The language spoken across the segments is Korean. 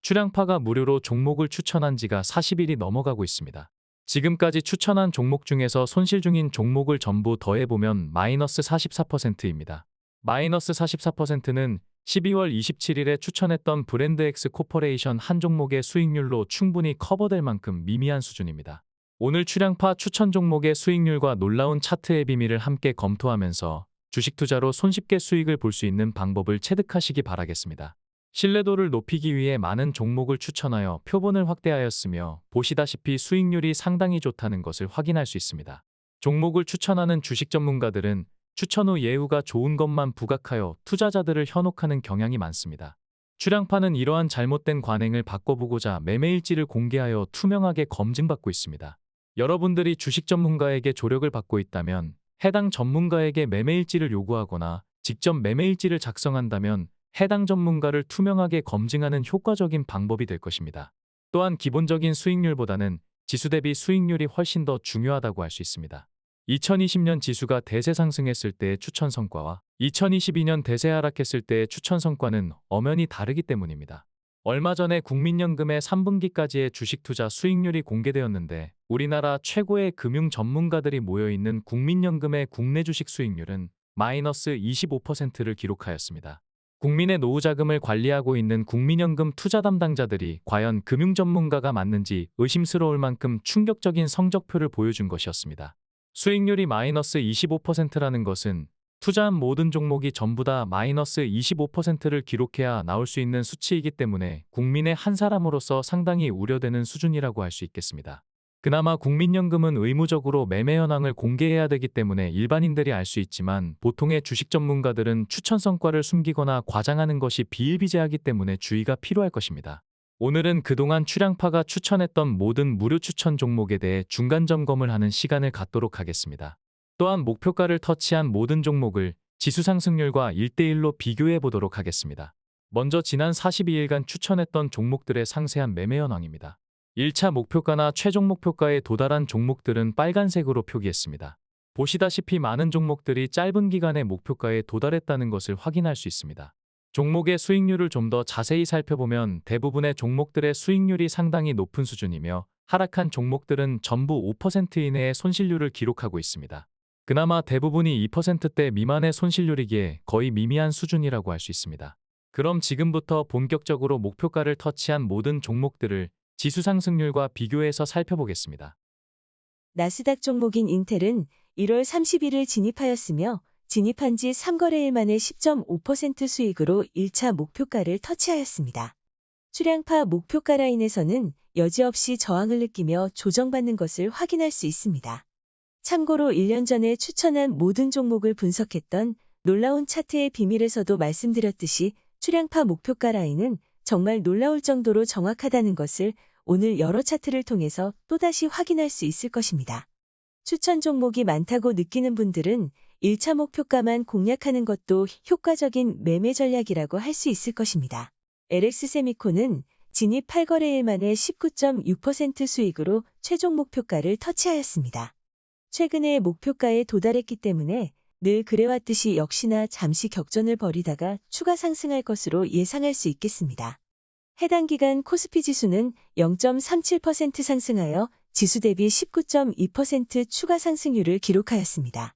출향파가 무료로 종목을 추천한 지가 40일이 넘어가고 있습니다. 지금까지 추천한 종목 중에서 손실 중인 종목을 전부 더해보면 마이너스 44%입니다. 마이너스 44%는 12월 27일에 추천했던 브랜드엑스 코퍼레이션 한 종목의 수익률로 충분히 커버될 만큼 미미한 수준입니다. 오늘 출향파 추천 종목의 수익률과 놀라운 차트의 비밀을 함께 검토하면서 주식 투자로 손쉽게 수익을 볼 수 있는 방법을 체득하시기 바라겠습니다. 신뢰도를 높이기 위해 많은 종목을 추천하여 표본을 확대하였으며 보시다시피 수익률이 상당히 좋다는 것을 확인할 수 있습니다. 종목을 추천하는 주식 전문가들은 추천 후 예후가 좋은 것만 부각하여 투자자들을 현혹하는 경향이 많습니다. 출향파는 이러한 잘못된 관행을 바꿔보고자 매매일지를 공개하여 투명하게 검증받고 있습니다. 여러분들이 주식 전문가에게 조력을 받고 있다면 해당 전문가에게 매매일지를 요구하거나 직접 매매일지를 작성한다면 해당 전문가를 투명하게 검증하는 효과적인 방법이 될 것입니다. 또한 기본적인 수익률보다는 지수 대비 수익률이 훨씬 더 중요하다고 할 수 있습니다. 2020년 지수가 대세 상승했을 때의 추천 성과와 2022년 대세 하락했을 때의 추천 성과는 엄연히 다르기 때문입니다. 얼마 전에 국민연금의 3분기까지의 주식 투자 수익률이 공개되었는데 우리나라 최고의 금융 전문가들이 모여있는 국민연금의 국내 주식 수익률은 마이너스 25%를 기록하였습니다. 국민의 노후자금을 관리하고 있는 국민연금 투자 담당자들이 과연 금융 전문가가 맞는지 의심스러울 만큼 충격적인 성적표를 보여준 것이었습니다. 수익률이 마이너스 25%라는 것은 투자한 모든 종목이 전부 다 마이너스 25%를 기록해야 나올 수 있는 수치이기 때문에 국민의 한 사람으로서 상당히 우려되는 수준이라고 할 수 있겠습니다. 그나마 국민연금은 의무적으로 매매 현황을 공개해야 되기 때문에 일반인들이 알 수 있지만 보통의 주식 전문가들은 추천 성과를 숨기거나 과장하는 것이 비일비재하기 때문에 주의가 필요할 것입니다. 오늘은 그동안 출향파가 추천했던 모든 무료 추천 종목에 대해 중간 점검을 하는 시간을 갖도록 하겠습니다. 또한 목표가를 터치한 모든 종목을 지수 상승률과 1대1로 비교해 보도록 하겠습니다. 먼저 지난 42일간 추천했던 종목들의 상세한 매매 현황입니다. 1차 목표가나 최종 목표가에 도달한 종목들은 빨간색으로 표기했습니다. 보시다시피 많은 종목들이 짧은 기간에 목표가에 도달했다는 것을 확인할 수 있습니다. 종목의 수익률을 좀 더 자세히 살펴보면 대부분의 종목들의 수익률이 상당히 높은 수준이며 하락한 종목들은 전부 5% 이내의 손실률을 기록하고 있습니다. 그나마 대부분이 2%대 미만의 손실률이기에 거의 미미한 수준이라고 할 수 있습니다. 그럼 지금부터 본격적으로 목표가를 터치한 모든 종목들을 지수 상승률과 비교해서 살펴보겠습니다. 나스닥 종목인 인텔은 1월 30일을 진입하였으며 진입한 지 3거래일 만에 10.5% 수익으로 1차 목표가를 터치하였습니다. 출향파 목표가 라인에서는 여지없이 저항을 느끼며 조정받는 것을 확인할 수 있습니다. 참고로 1년 전에 추천한 모든 종목을 분석했던 놀라운 차트의 비밀에서도 말씀드렸듯이 출향파 목표가 라인은 정말 놀라울 정도로 정확하다는 것을 오늘 여러 차트를 통해서 또다시 확인할 수 있을 것입니다. 추천 종목이 많다고 느끼는 분들은 1차 목표가만 공략하는 것도 효과적인 매매 전략이라고 할 수 있을 것입니다. LX세미콘은 진입 8거래일 만에 19.6% 수익으로 최종 목표가를 터치하였습니다. 최근에 목표가에 도달했기 때문에 늘 그래왔듯이 역시나 잠시 격전을 벌이다가 추가 상승할 것으로 예상할 수 있겠습니다. 해당 기간 코스피 지수는 0.37% 상승하여 지수 대비 19.2% 추가 상승률을 기록하였습니다.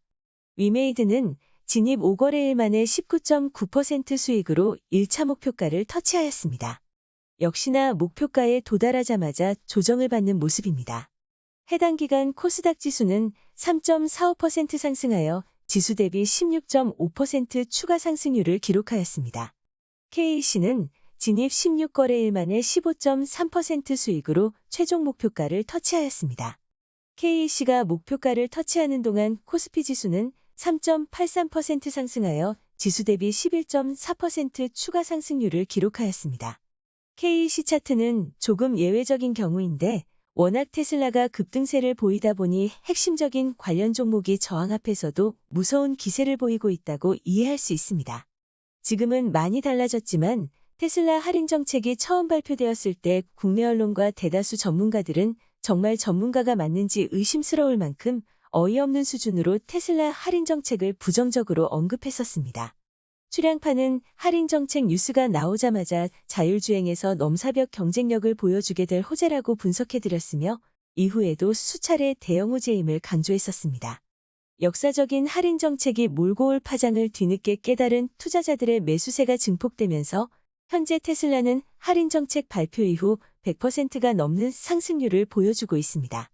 위메이드는 진입 5거래일 만에 19.9% 수익으로 1차 목표가를 터치하였습니다. 역시나 목표가에 도달하자마자 조정을 받는 모습입니다. 해당 기간 코스닥 지수는 3.45% 상승하여 지수 대비 16.5% 추가 상승률을 기록하였습니다. KAC는 진입 16거래일 만에 15.3% 수익으로 최종 목표가를 터치하였습니다. KAC가 목표가를 터치하는 동안 코스피 지수는 3.83% 상승하여 지수 대비 11.4% 추가 상승률을 기록하였습니다. KAC 차트는 조금 예외적인 경우인데 워낙 테슬라가 급등세를 보이다 보니 핵심적인 관련 종목이 저항 앞에서도 무서운 기세를 보이고 있다고 이해할 수 있습니다. 지금은 많이 달라졌지만 테슬라 할인 정책이 처음 발표되었을 때 국내 언론과 대다수 전문가들은 정말 전문가가 맞는지 의심스러울 만큼 어이없는 수준으로 테슬라 할인 정책을 부정적으로 언급했었습니다. 출향파는 할인 정책 뉴스가 나오자마자 자율주행에서 넘사벽 경쟁력을 보여주게 될 호재라고 분석해드렸으며 이후에도 수차례 대형 호재임을 강조했었습니다. 역사적인 할인 정책이 몰고 올 파장을 뒤늦게 깨달은 투자자들의 매수세가 증폭되면서 현재 테슬라는 할인 정책 발표 이후 100%가 넘는 상승률을 보여주고 있습니다.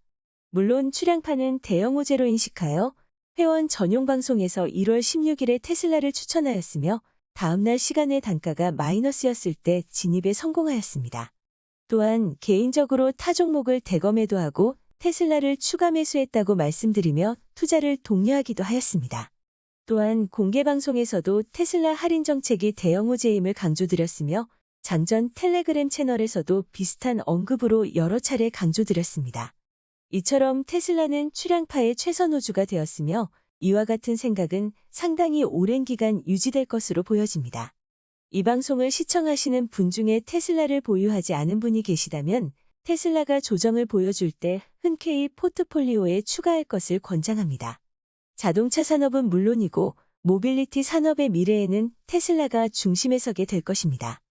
물론 출향파는 대형 호재로 인식하여 회원 전용 방송에서 1월 16일에 테슬라를 추천하였으며 다음날 시간의 단가가 마이너스였을 때 진입에 성공하였습니다. 또한 개인적으로 타 종목을 대거 매도하고 테슬라를 추가 매수했다고 말씀드리며 투자를 독려하기도 하였습니다. 또한 공개 방송에서도 테슬라 할인 정책이 대형 호재임을 강조드렸으며 장전 텔레그램 채널에서도 비슷한 언급으로 여러 차례 강조드렸습니다. 이처럼 테슬라는 출향파의 최선 호주가 되었으며 이와 같은 생각은 상당히 오랜 기간 유지될 것으로 보여집니다. 이 방송을 시청하시는 분 중에 테슬라를 보유하지 않은 분이 계시다면 테슬라가 조정을 보여줄 때 흔쾌히 포트폴리오에 추가할 것을 권장합니다. 자동차 산업은 물론이고 모빌리티 산업의 미래에는 테슬라가 중심에 서게 될 것입니다.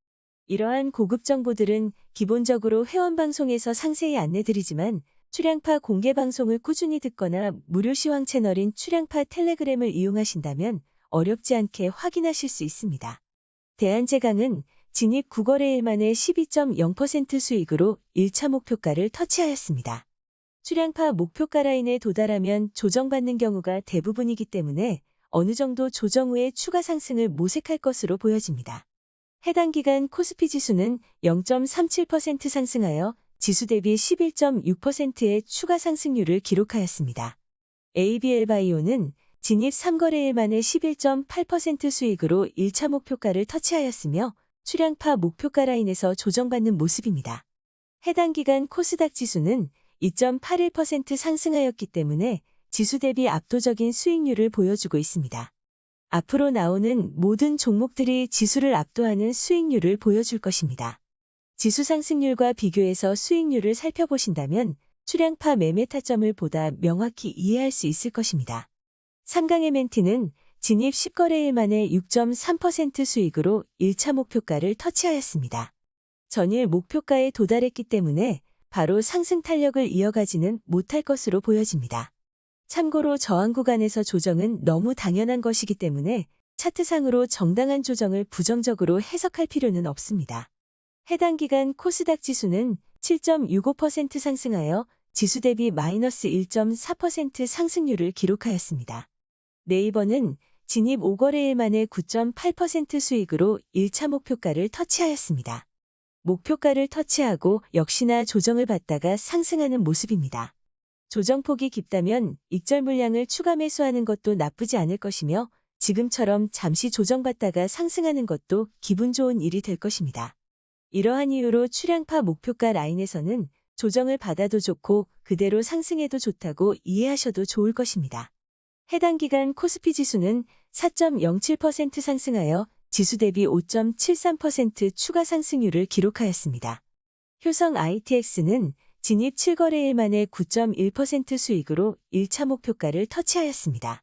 이러한 고급 정보들은 기본적으로 회원 방송에서 상세히 안내드리지만 출향파 공개 방송을 꾸준히 듣거나 무료 시황 채널인 출향파 텔레그램을 이용하신다면 어렵지 않게 확인하실 수 있습니다. 대한제강은 진입 9거래일 만에 12.0% 수익으로 1차 목표가를 터치하였습니다. 출향파 목표가 라인에 도달하면 조정받는 경우가 대부분이기 때문에 어느 정도 조정 후에 추가 상승을 모색할 것으로 보여집니다. 해당 기간 코스피 지수는 0.37% 상승하여 지수 대비 11.6%의 추가 상승률을 기록하였습니다. ABL바이오는 진입 3거래일 만에 11.8% 수익으로 1차 목표가를 터치하였으며 출향파 목표가 라인에서 조정받는 모습입니다. 해당 기간 코스닥 지수는 2.81% 상승하였기 때문에 지수 대비 압도적인 수익률을 보여주고 있습니다. 앞으로 나오는 모든 종목들이 지수를 압도하는 수익률을 보여줄 것입니다. 지수 상승률과 비교해서 수익률을 살펴보신다면 출향파 매매 타점을 보다 명확히 이해할 수 있을 것입니다. 삼강MNT는 진입 10거래일 만에 6.3% 수익으로 1차 목표가를 터치하였습니다. 전일 목표가에 도달했기 때문에 바로 상승 탄력을 이어가지는 못할 것으로 보여집니다. 참고로 저항 구간에서 조정은 너무 당연한 것이기 때문에 차트상으로 정당한 조정을 부정적으로 해석할 필요는 없습니다. 해당 기간 코스닥 지수는 7.65% 상승하여 지수 대비 마이너스 1.4% 상승률을 기록하였습니다. 네이버는 진입 5거래일 만에 9.8% 수익으로 1차 목표가를 터치하였습니다. 목표가를 터치하고 역시나 조정을 받다가 상승하는 모습입니다. 조정폭이 깊다면 익절 물량을 추가 매수하는 것도 나쁘지 않을 것이며 지금처럼 잠시 조정받다가 상승하는 것도 기분 좋은 일이 될 것입니다. 이러한 이유로 출향파 목표가 라인에서는 조정을 받아도 좋고 그대로 상승해도 좋다고 이해하셔도 좋을 것입니다. 해당 기간 코스피 지수는 4.07% 상승하여 지수 대비 5.73% 추가 상승률을 기록하였습니다. 효성 ITX는 진입 7거래일 만에 9.1% 수익으로 1차 목표가를 터치하였습니다.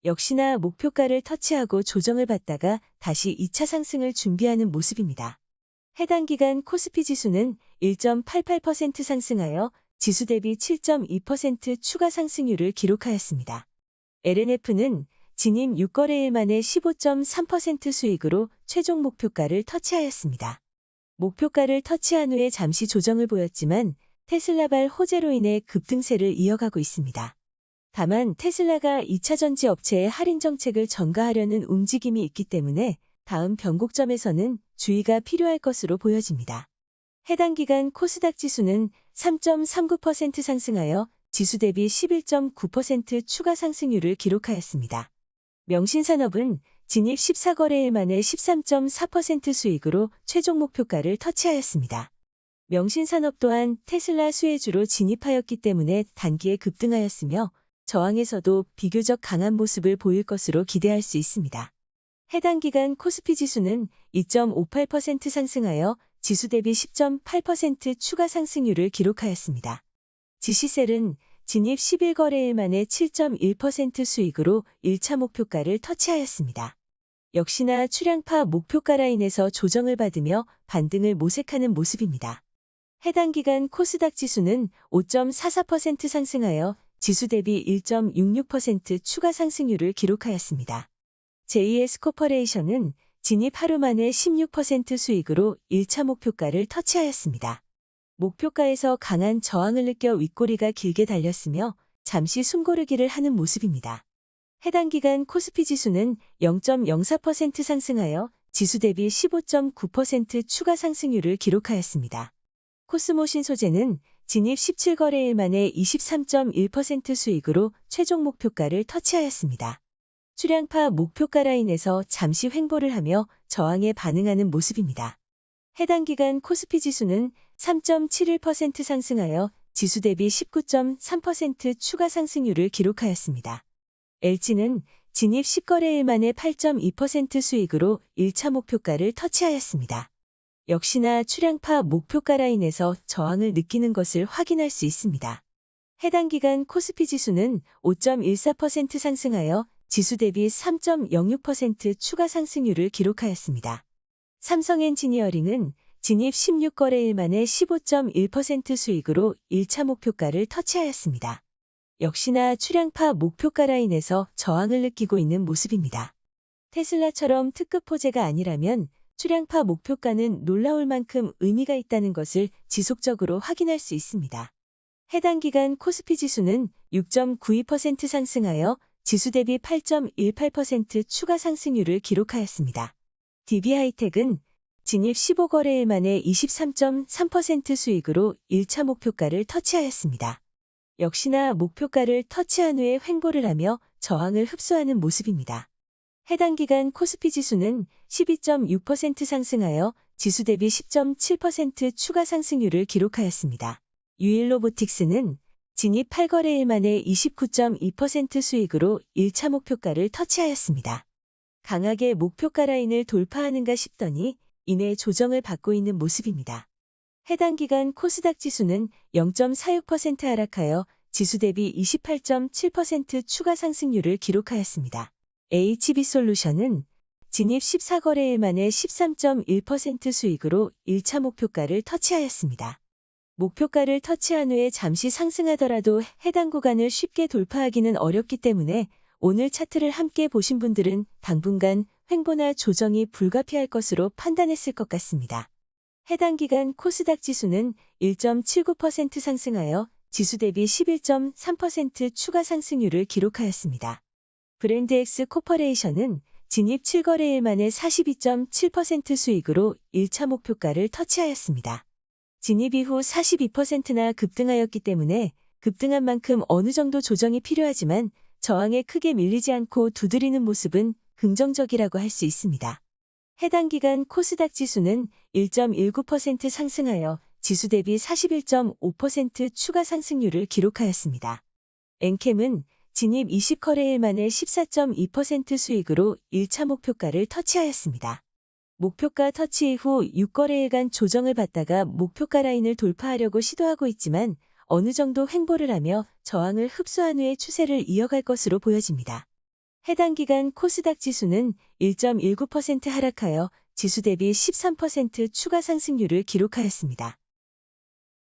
역시나 목표가를 터치하고 조정을 받다가 다시 2차 상승을 준비하는 모습입니다. 해당 기간 코스피 지수는 1.88% 상승하여 지수 대비 7.2% 추가 상승률을 기록하였습니다. LNF는 진입 6거래일 만에 15.3% 수익으로 최종 목표가를 터치하였습니다. 목표가를 터치한 후에 잠시 조정을 보였지만 테슬라발 호재로 인해 급등세를 이어가고 있습니다. 다만 테슬라가 2차 전지 업체의 할인 정책을 전가하려는 움직임이 있기 때문에 다음 변곡점에서는 주의가 필요할 것으로 보여집니다. 해당 기간 코스닥 지수는 3.39% 상승하여 지수 대비 11.9% 추가 상승률을 기록하였습니다. 명신산업은 진입 14거래일 만에 13.4% 수익으로 최종 목표가를 터치하였습니다. 명신산업 또한 테슬라 수혜주로 진입하였기 때문에 단기에 급등하였으며 저항에서도 비교적 강한 모습을 보일 것으로 기대할 수 있습니다. 해당 기간 코스피 지수는 2.58% 상승하여 지수 대비 10.8% 추가 상승률을 기록하였습니다. 지시셀은 진입 11거래일 만에 7.1% 수익으로 1차 목표가를 터치하였습니다. 역시나 출향파 목표가 라인에서 조정을 받으며 반등을 모색하는 모습입니다. 해당 기간 코스닥 지수는 5.44% 상승하여 지수 대비 1.66% 추가 상승률을 기록하였습니다. JS 코퍼레이션은 진입 하루 만에 16% 수익으로 1차 목표가를 터치하였습니다. 목표가에서 강한 저항을 느껴 윗꼬리가 길게 달렸으며 잠시 숨고르기를 하는 모습입니다. 해당 기간 코스피 지수는 0.04% 상승하여 지수 대비 15.9% 추가 상승률을 기록하였습니다. 코스모신 소재는 진입 17거래일 만에 23.1% 수익으로 최종 목표가를 터치하였습니다. 출향파 목표가 라인에서 잠시 횡보를 하며 저항에 반응하는 모습입니다. 해당 기간 코스피 지수는 3.71% 상승하여 지수 대비 19.3% 추가 상승률을 기록하였습니다. LG는 진입 10거래일 만에 8.2% 수익으로 1차 목표가를 터치하였습니다. 역시나 출향파 목표가 라인에서 저항을 느끼는 것을 확인할 수 있습니다. 해당 기간 코스피 지수는 5.14% 상승하여 지수 대비 3.06% 추가 상승률을 기록하였습니다. 삼성엔지니어링은 진입 16거래일 만에 15.1% 수익으로 1차 목표가를 터치하였습니다. 역시나 출향파 목표가 라인에서 저항을 느끼고 있는 모습입니다. 테슬라처럼 특급 호재가 아니라면 출향파 목표가는 놀라울 만큼 의미가 있다는 것을 지속적으로 확인할 수 있습니다. 해당 기간 코스피 지수는 6.92% 상승하여 지수 대비 8.18% 추가 상승률을 기록하였습니다. DB하이텍은 진입 15거래일 만에 23.3% 수익으로 1차 목표가를 터치하였습니다. 역시나 목표가를 터치한 후에 횡보를 하며 저항을 흡수하는 모습입니다. 해당 기간 코스피 지수는 12.6% 상승하여 지수 대비 10.7% 추가 상승률을 기록하였습니다. 유일로보틱스는 진입 8거래일 만에 29.2% 수익으로 1차 목표가를 터치하였습니다. 강하게 목표가 라인을 돌파하는가 싶더니 이내 조정을 받고 있는 모습입니다. 해당 기간 코스닥 지수는 0.46% 하락하여 지수 대비 28.7% 추가 상승률을 기록하였습니다. HB솔루션은 진입 14거래일 만에 13.1% 수익으로 1차 목표가를 터치하였습니다. 목표가를 터치한 후에 잠시 상승하더라도 해당 구간을 쉽게 돌파하기는 어렵기 때문에 오늘 차트를 함께 보신 분들은 당분간 횡보나 조정이 불가피할 것으로 판단했을 것 같습니다. 해당 기간 코스닥 지수는 1.79% 상승하여 지수 대비 11.3% 추가 상승률을 기록하였습니다. 브랜드엑스 코퍼레이션은 진입 7거래일 만에 42.7% 수익으로 1차 목표가를 터치하였습니다. 진입 이후 42%나 급등하였기 때문에 급등한 만큼 어느 정도 조정이 필요하지만 저항에 크게 밀리지 않고 두드리는 모습은 긍정적이라고 할 수 있습니다. 해당 기간 코스닥 지수는 1.19% 상승하여 지수 대비 41.5% 추가 상승률을 기록하였습니다. 엔캠은 진입 20거래일 만에 14.2% 수익으로 1차 목표가를 터치하였습니다. 목표가 터치 이후 6거래일간 조정을 받다가 목표가 라인을 돌파하려고 시도하고 있지만 어느 정도 횡보를 하며 저항을 흡수한 후에 추세를 이어갈 것으로 보여집니다. 해당 기간 코스닥 지수는 1.19% 하락하여 지수 대비 13% 추가 상승률을 기록하였습니다.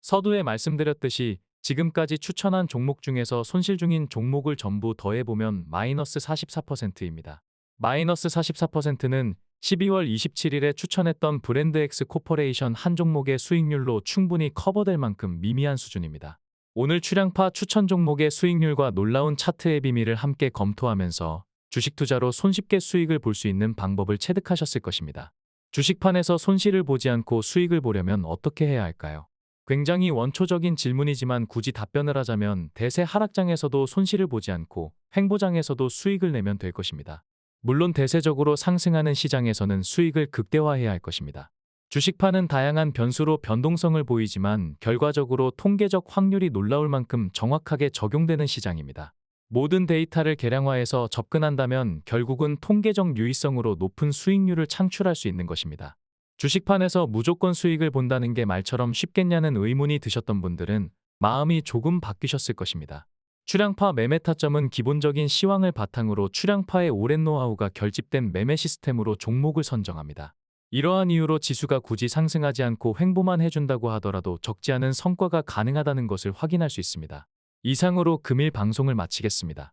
서두에 말씀드렸듯이 지금까지 추천한 종목 중에서 손실 중인 종목을 전부 더해보면 마이너스 44%입니다. 마이너스 44%는 12월 27일에 추천했던 브랜드엑스 코퍼레이션 한 종목의 수익률로 충분히 커버될 만큼 미미한 수준입니다. 오늘 출향파 추천 종목의 수익률과 놀라운 차트의 비밀을 함께 검토하면서 주식 투자로 손쉽게 수익을 볼 수 있는 방법을 체득하셨을 것입니다. 주식판에서 손실을 보지 않고 수익을 보려면 어떻게 해야 할까요? 굉장히 원초적인 질문이지만 굳이 답변을 하자면 대세 하락장에서도 손실을 보지 않고 횡보장에서도 수익을 내면 될 것입니다. 물론 대세적으로 상승하는 시장에서는 수익을 극대화해야 할 것입니다. 주식판은 다양한 변수로 변동성을 보이지만 결과적으로 통계적 확률이 놀라울 만큼 정확하게 적용되는 시장입니다. 모든 데이터를 계량화해서 접근한다면 결국은 통계적 유의성으로 높은 수익률을 창출할 수 있는 것입니다. 주식판에서 무조건 수익을 본다는 게 말처럼 쉽겠냐는 의문이 드셨던 분들은 마음이 조금 바뀌셨을 것입니다. 출량파 매매 타점은 기본적인 시황을 바탕으로 출량파의 오랜 노하우가 결집된 매매 시스템으로 종목을 선정합니다. 이러한 이유로 지수가 굳이 상승하지 않고 횡보만 해준다고 하더라도 적지 않은 성과가 가능하다는 것을 확인할 수 있습니다. 이상으로 금일 방송을 마치겠습니다.